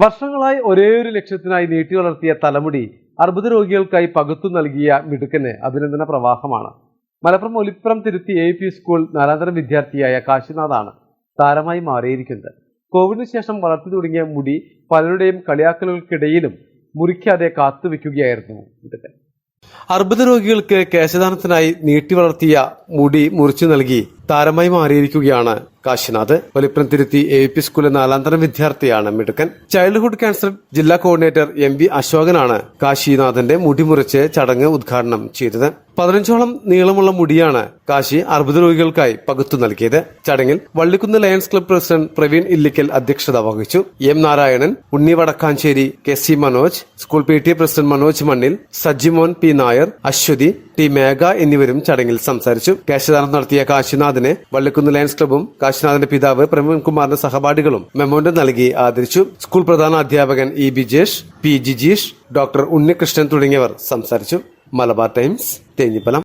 വർഷങ്ങളായി ഒരേയൊരു ലക്ഷ്യത്തിനായി നീട്ടി വളർത്തിയ തലമുടി അർബുദ രോഗികൾക്കായി പകുത്തു നൽകിയ മിടുക്കന് അഭിനന്ദന പ്രവാഹമാണ്. മലപ്പുറം ഒലിപ്പുറം തിരുത്തി AP സ്കൂൾ 4ാം തരം വിദ്യാർത്ഥിയായ കാശിനാഥാണ് താരമായി മാറിയിരിക്കുന്നത്. കോവിഡിന് ശേഷം വളർത്തി തുടങ്ങിയ മുടി പലരുടെയും കളിയാക്കലുകൾക്കിടയിലും മുറിക്കാതെ കാത്തുവെക്കുകയായിരുന്നു മിടുക്കൻ. അർബുദ രോഗികൾക്ക് കേശദാനത്തിനായി നീട്ടി വളർത്തിയ മുടി മുറിച്ചു നൽകി താരമായി മാറിയിരിക്കുകയാണ് കാശിനാഥ്. ഒലിപ്പുറം തിരുത്തി AP സ്കൂളിലെ 4ാം തരം വിദ്യാർത്ഥിയാണ് മിടുക്കൻ. ചൈൽഡ്ഹുഡ് ക്യാൻസർ ജില്ലാ കോർഡിനേറ്റർ MB അശോകനാണ് കാശിനാഥന്റെ മുടി മുറിച്ച് ചടങ്ങ് ഉദ്ഘാടനം ചെയ്തത്. 15ഓളം നീളമുള്ള മുടിയാണ് കാശി അർബുദ രോഗികൾക്കായി പകുത്തു നൽകിയത്. ചടങ്ങിൽ Vallikkunnu lions club president Praveen Illikkal അധ്യക്ഷത വഹിച്ചു. M Narayanan, Unni Vadakkancherry, KC Manoj, school PTA president Manoj Mannil, Sajimon P Nair, Aswathy T മേഘ എന്നിവരും ചടങ്ങിൽ സംസാരിച്ചു. കേശദാനം നടത്തിയ കാശിനാഥിനെ വള്ളിക്കുന്ന് ലയൺസ് ക്ലബ്ബും കാശിനാഥിന്റെ പിതാവ് പ്രവീൺകുമാറിന്റെ സഹപാഠികളും മെമ്മോണ്ടോ നൽകി ആദരിച്ചു. സ്കൂൾ പ്രധാന അധ്യാപകൻ E Bijesh, P Jijeesh, doctor Unnikrishnan തുടങ്ങിയവർ സംസാരിച്ചു. മലബാർ ടൈംസ്, തേഞ്ഞിപ്പലം.